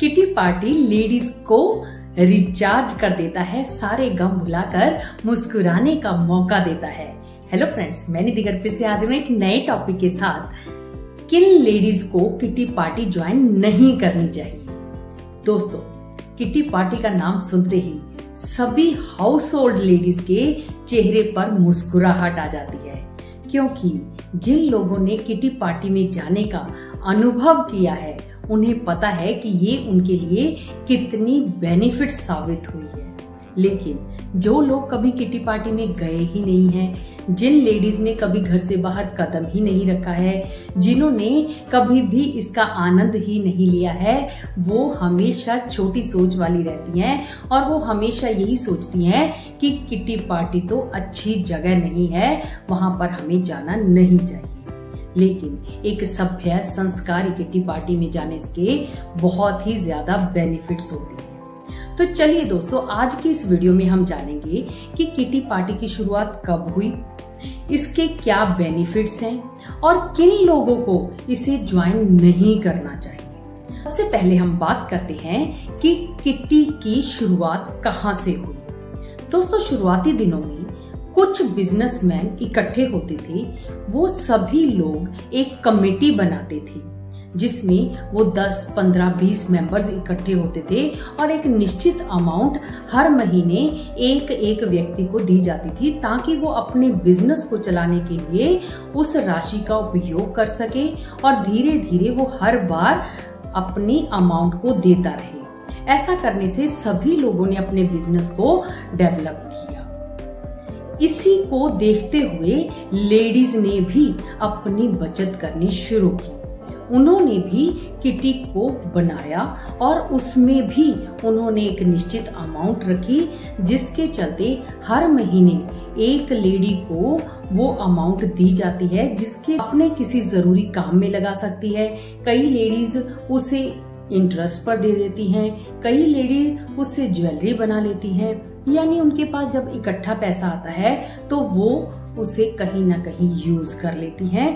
Kitty party ladies को recharge कर देता है, सारे गम भुलाकर मुस्कुराने का मौका देता है। हेलो फ्रेंड्स, मैं निधि गर्ग फिर से हाजिर हूं एक नए टॉपिक के साथ। किन लेडीज को किटी पार्टी ज्वाइन नहीं करनी चाहिए? दोस्तों, किटी पार्टी का नाम सुनते ही सभी हाउस होल्ड लेडीज के चेहरे पर मुस्कुराहट आ जाती है, क्योंकि जिन लोगों ने किटी पार्टी में जाने का अनुभव किया है उन्हें पता है कि ये उनके लिए कितनी बेनिफिट साबित हुई है। लेकिन जो लोग कभी किटी पार्टी में गए ही नहीं हैं, जिन लेडीज ने कभी घर से बाहर कदम ही नहीं रखा है, जिन्होंने कभी भी इसका आनंद ही नहीं लिया है, वो हमेशा छोटी सोच वाली रहती हैं और वो हमेशा यही सोचती हैं कि किटी पार्टी तो अच्छी जगह नहीं है, वहां पर हमें जाना नहीं चाहिए। लेकिन एक सभ्य संस्कारी किटी पार्टी में जाने के बहुत ही ज्यादा बेनिफिट्स होती हैं। तो चलिए दोस्तों, आज की इस वीडियो में हम जानेंगे कि किटी पार्टी की शुरुआत कब हुई, इसके क्या बेनिफिट्स हैं और किन लोगों को इसे ज्वाइन नहीं करना चाहिए। सबसे पहले हम बात करते हैं कि किटी की शुरुआत कहां से हुई। दोस्तों, शुरुआती दिनों में कुछ बिजनेसमैन इकट्ठे होते थे। वो सभी लोग एक कमेटी बनाते थे जिसमें वो 10, 15, 20 मेंबर्स इकट्ठे होते थे और एक निश्चित अमाउंट हर महीने एक एक व्यक्ति को दी जाती थी, ताकि वो अपने बिजनेस को चलाने के लिए उस राशि का उपयोग कर सके और धीरे धीरे वो हर बार अपनी अमाउंट को देता रहे। ऐसा करने से सभी लोगों ने अपने बिजनेस को डेवलप किया। इसी को देखते हुए लेडीज ने भी अपनी बचत करनी शुरू की। उन्होंने भी किटी को बनाया और उसमें भी उन्होंने एक निश्चित अमाउंट रखी, जिसके चलते हर महीने एक लेडी को वो अमाउंट दी जाती है, जिसके अपने किसी जरूरी काम में लगा सकती है। कई लेडीज उसे इंटरेस्ट पर दे देती हैं, कई लेडीज उससे ज्वेलरी बना लेती हैं, यानी उनके पास जब इकट्ठा पैसा आता है तो वो उसे कहीं ना कहीं यूज कर लेती हैं।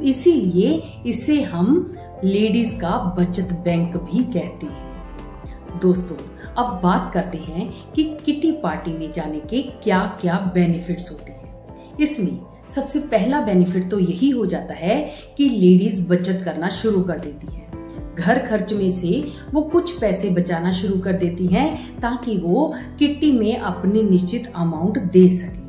इसीलिए इसे हम लेडीज का बचत बैंक भी कहते हैं। दोस्तों, अब बात करते हैं कि किटी पार्टी में जाने के क्या क्या बेनिफिट्स होते हैं। इसमें सबसे पहला बेनिफिट तो यही हो जाता है कि लेडीज बचत करना शुरू कर देती है। घर खर्च में से वो कुछ पैसे बचाना शुरू कर देती हैं, ताकि वो किट्टी में अपनी निश्चित अमाउंट दे सके,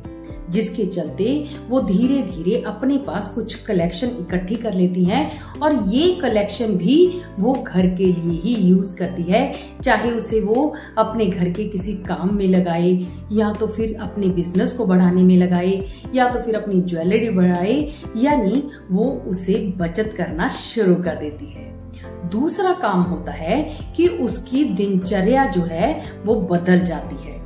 जिसके चलते वो धीरे धीरे अपने पास कुछ कलेक्शन इकट्ठी कर लेती हैं और ये कलेक्शन भी वो घर के लिए ही यूज करती है, चाहे उसे वो अपने घर के किसी काम में लगाए, या तो फिर अपने बिजनेस को बढ़ाने में लगाए, या तो फिर अपनी ज्वेलरी बढ़ाए, यानी वो उसे बचत करना शुरू कर देती है। दूसरा काम होता है कि उसकी दिनचर्या जो है वो बदल जाती है,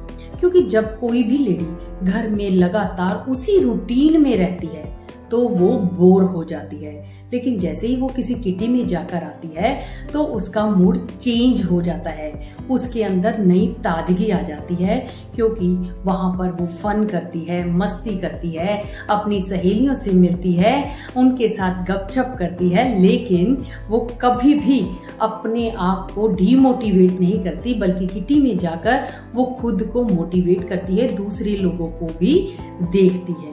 क्योंकि जब कोई भी लेडी घर में लगातार उसी रूटीन में रहती है तो वो बोर हो जाती है। लेकिन जैसे ही वो किसी किटी में जाकर आती है तो उसका मूड चेंज हो जाता है, उसके अंदर नई ताजगी आ जाती है, क्योंकि वहां पर वो फन करती है, मस्ती करती है, अपनी सहेलियों से मिलती है, उनके साथ गपशप करती है। लेकिन वो कभी भी अपने आप को डीमोटिवेट नहीं करती, बल्कि किटी में जाकर वो खुद को मोटिवेट करती है, दूसरे लोगों को भी देखती है।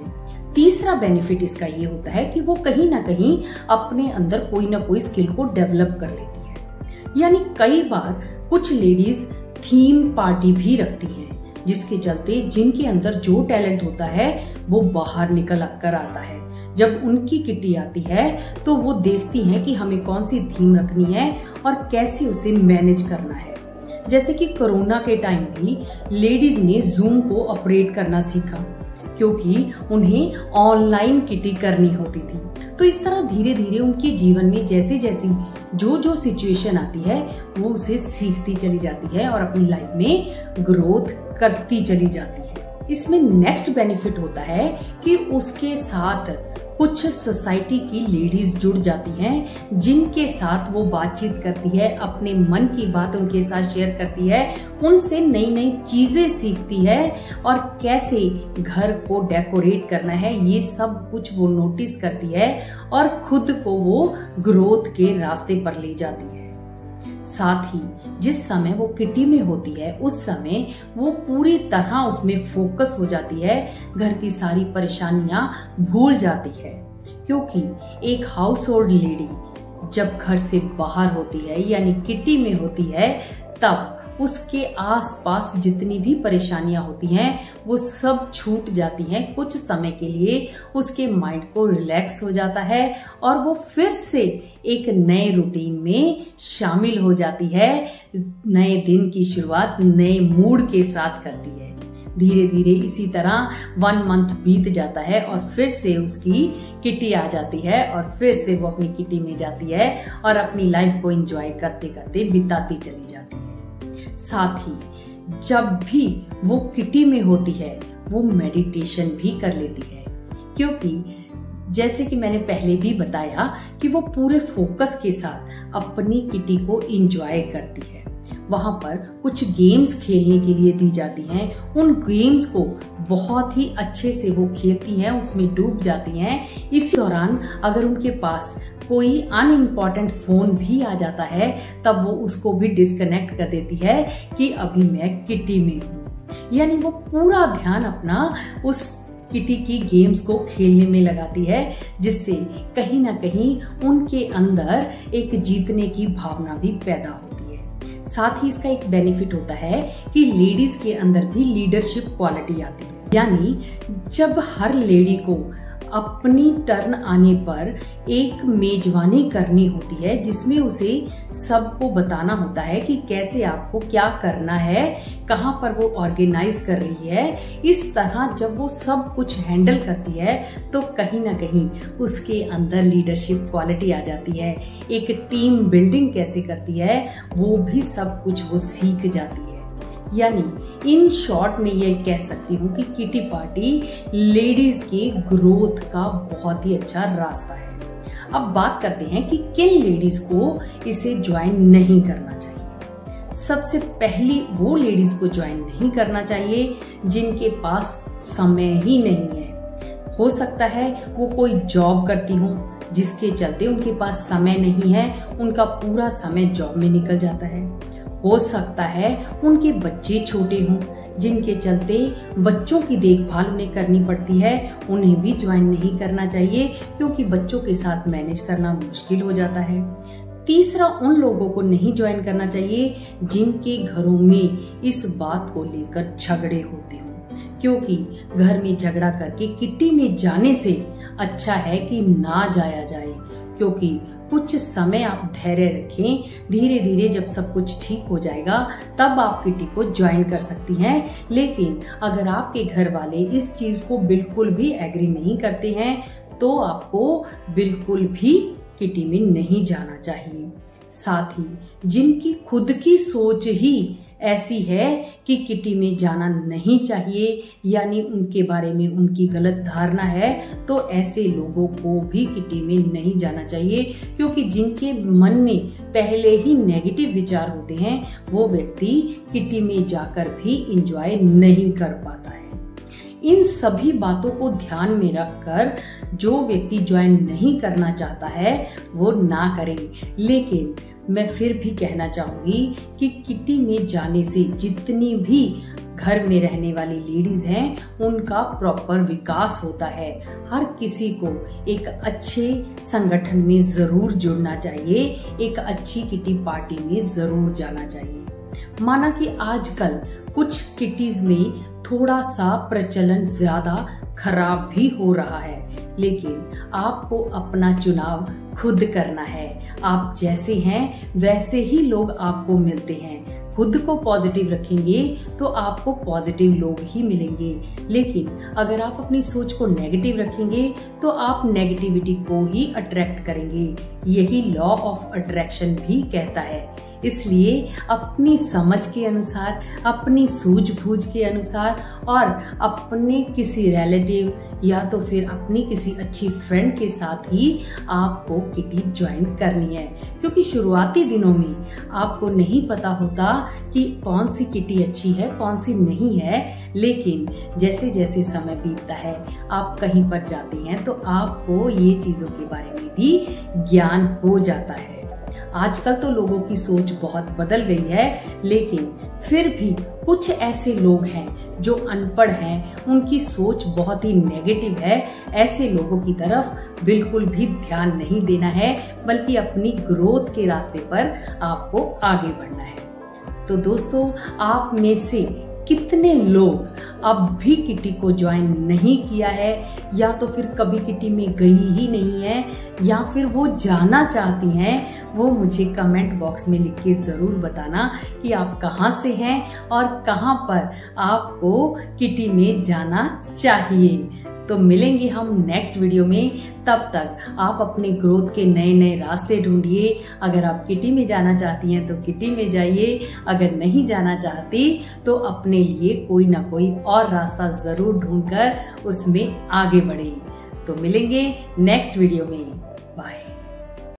तीसरा बेनिफिट इसका ये होता है कि वो कहीं ना कहीं अपने अंदर कोई ना कोई स्किल को डेवलप कर लेती है। यानी कई बार कुछ लेडीज थीम पार्टी भी रखती हैं, जिसके चलते जिनके अंदर जो टैलेंट होता है वो बाहर निकल कर आता है। जब उनकी किटी आती है तो वो देखती हैं कि हमें कौन सी थीम रखनी है और कैसे उसे मैनेज करना है। जैसे कि कोरोना के टाइम भी लेडीज ने जूम को ऑपरेट करना सीखा, क्योंकि उन्हें ऑनलाइन किटी करनी होती थी। तो इस तरह धीरे धीरे उनके जीवन में जैसे जैसी जो सिचुएशन आती है वो उसे सीखती चली जाती है और अपनी लाइफ में ग्रोथ करती चली जाती है। इसमें नेक्स्ट बेनिफिट होता है कि उसके साथ कुछ सोसाइटी की लेडीज जुड़ जाती हैं, जिनके साथ वो बातचीत करती है, अपने मन की बात उनके साथ शेयर करती है, उनसे नई नई चीजें सीखती है और कैसे घर को डेकोरेट करना है ये सब कुछ वो नोटिस करती है और खुद को वो ग्रोथ के रास्ते पर ले जाती है। साथ ही जिस समय वो किटी में होती है उस समय वो पूरी तरह उसमें फोकस हो जाती है, घर की सारी परेशानियां भूल जाती है। क्योंकि एक हाउस होल्ड लेडी जब घर से बाहर होती है यानी किटी में होती है, तब उसके आसपास जितनी भी परेशानियां होती हैं वो सब छूट जाती हैं। कुछ समय के लिए उसके माइंड को रिलैक्स हो जाता है और वो फिर से एक नए रूटीन में शामिल हो जाती है, नए दिन की शुरुआत नए मूड के साथ करती है। धीरे धीरे इसी तरह 1 मंथ बीत जाता है और फिर से उसकी किटी आ जाती है और फिर से वो अपनी किटी में जाती है और अपनी लाइफ को एंजॉय करते करते बिताती चली जाती है। साथ ही जब भी वो किटी में होती है वो मेडिटेशन भी कर लेती है, क्योंकि जैसे कि मैंने पहले भी बताया कि वो पूरे फोकस के साथ अपनी किटी को एंजॉय करती है। वहां पर कुछ गेम्स खेलने के लिए दी जाती हैं, उन गेम्स को बहुत ही अच्छे से वो खेलती हैं, उसमें डूब जाती हैं। इस दौरान अगर उनके पास कोई अनइम्पॉर्टेंट फोन भी आ जाता है तब वो उसको भी डिस्कनेक्ट कर देती है कि अभी मैं किटी में हूँ, यानी वो पूरा ध्यान अपना उस किटी की गेम्स को खेलने में लगाती है, जिससे कहीं ना कहीं उनके अंदर एक जीतने की भावना भी पैदा होती है। साथ ही इसका एक बेनिफिट होता है कि लेडीज के अंदर भी लीडरशिप क्वालिटी आती है, यानी जब हर लेडी को अपनी टर्न आने पर एक मेजबानी करनी होती है जिसमें उसे सबको बताना होता है कि कैसे आपको क्या करना है, कहाँ पर वो ऑर्गेनाइज कर रही है। इस तरह जब वो सब कुछ हैंडल करती है तो कहीं ना कहीं उसके अंदर लीडरशिप क्वालिटी आ जाती है। एक टीम बिल्डिंग कैसे करती है वो भी सब कुछ वो सीख जाती है। यानी इन शॉर्ट में ये कह सकती हूँ कि किटी पार्टी लेडीज के ग्रोथ का बहुत ही अच्छा रास्ता है। अब बात करते हैं कि किन लेडीज को इसे ज्वाइन नहीं करना चाहिए। सबसे पहली वो लेडीज को ज्वाइन नहीं करना चाहिए जिनके पास समय ही नहीं है। हो सकता है वो कोई जॉब करती हो जिसके चलते उनके पास समय नहीं है, उनका पूरा समय जॉब में निकल जाता है। हो सकता है उनके बच्चे छोटे हों जिनके चलते बच्चों की देखभाल उन्हें करनी पड़ती है, उन्हें भी ज्वाइन नहीं करना चाहिए क्योंकि बच्चों के साथ मैनेज करना मुश्किल हो जाता है। तीसरा, उन लोगों को नहीं ज्वाइन करना चाहिए जिनके घरों में इस बात को लेकर झगड़े होते हों, क्योंकि घर में झगड़ा करके किटी में जाने से अच्छा है कि ना जाया जाए। क्योंकि कुछ समय आप धैर्य रखें, धीरे धीरे जब सब कुछ ठीक हो जाएगा तब आप किटी को ज्वाइन कर सकती हैं। लेकिन अगर आपके घर वाले इस चीज को बिल्कुल भी एग्री नहीं करते हैं तो आपको बिल्कुल भी किटी में नहीं जाना चाहिए। साथ ही जिनकी खुद की सोच ही ऐसी है कि किटी में जाना नहीं चाहिए, यानी उनके बारे में उनकी गलत धारणा है, तो ऐसे लोगों को भी किटी में नहीं जाना चाहिए। क्योंकि जिनके मन में पहले ही नेगेटिव विचार होते हैं वो व्यक्ति किटी में जाकर भी एंजॉय नहीं कर पाता है। इन सभी बातों को ध्यान में रखकर जो व्यक्ति ज्वाइन नहीं करना चाहता है वो ना करे। लेकिन मैं फिर भी कहना चाहूंगी कि किटी में जाने से जितनी भी घर में रहने वाली लेडीज हैं उनका प्रॉपर विकास होता है। हर किसी को एक अच्छे संगठन में जरूर जुड़ना चाहिए, एक अच्छी किटी पार्टी में जरूर जाना चाहिए। माना कि आजकल कुछ किटीज में थोड़ा सा प्रचलन ज्यादा खराब भी हो रहा है, लेकिन आपको अपना चुनाव खुद करना है। आप जैसे हैं वैसे ही लोग आपको मिलते हैं। खुद को पॉजिटिव रखेंगे तो आपको पॉजिटिव लोग ही मिलेंगे, लेकिन अगर आप अपनी सोच को नेगेटिव रखेंगे तो आप नेगेटिविटी को ही अट्रैक्ट करेंगे। यही लॉ ऑफ अट्रैक्शन भी कहता है। इसलिए अपनी समझ के अनुसार, अपनी सूझबूझ के अनुसार और अपने किसी रिलेटिव या तो फिर अपनी किसी अच्छी फ्रेंड के साथ ही आपको किटी ज्वाइन करनी है। क्योंकि शुरुआती दिनों में आपको नहीं पता होता कि कौन सी किटी अच्छी है कौन सी नहीं है, लेकिन जैसे जैसे समय बीतता है आप कहीं पर जाते हैं तो आपको ये चीजों के बारे में भी ज्ञान हो जाता है। आजकल तो लोगों की सोच बहुत बदल गई है, लेकिन फिर भी कुछ ऐसे लोग हैं जो अनपढ़ हैं, उनकी सोच बहुत ही नेगेटिव है। ऐसे लोगों की तरफ बिल्कुल भी ध्यान नहीं देना है, बल्कि अपनी ग्रोथ के रास्ते पर आपको आगे बढ़ना है। तो दोस्तों, आप में से कितने लोग अब भी किटी को ज्वाइन नहीं किया है, या तो फिर कभी किटी में गई ही नहीं है, या फिर वो जाना चाहती हैं, वो मुझे कमेंट बॉक्स में लिख के ज़रूर बताना कि आप कहाँ से हैं और कहाँ पर आपको किटी में जाना चाहिए। तो मिलेंगे हम नेक्स्ट वीडियो में। तब तक आप अपने ग्रोथ के नए नए रास्ते ढूंढिए। अगर आप किटी में जाना चाहती हैं तो किटी में जाइए, अगर नहीं जाना चाहती तो अपने लिए कोई ना कोई और रास्ता ज़रूर ढूंढकर उसमें आगे बढ़िए। तो मिलेंगे नेक्स्ट वीडियो में।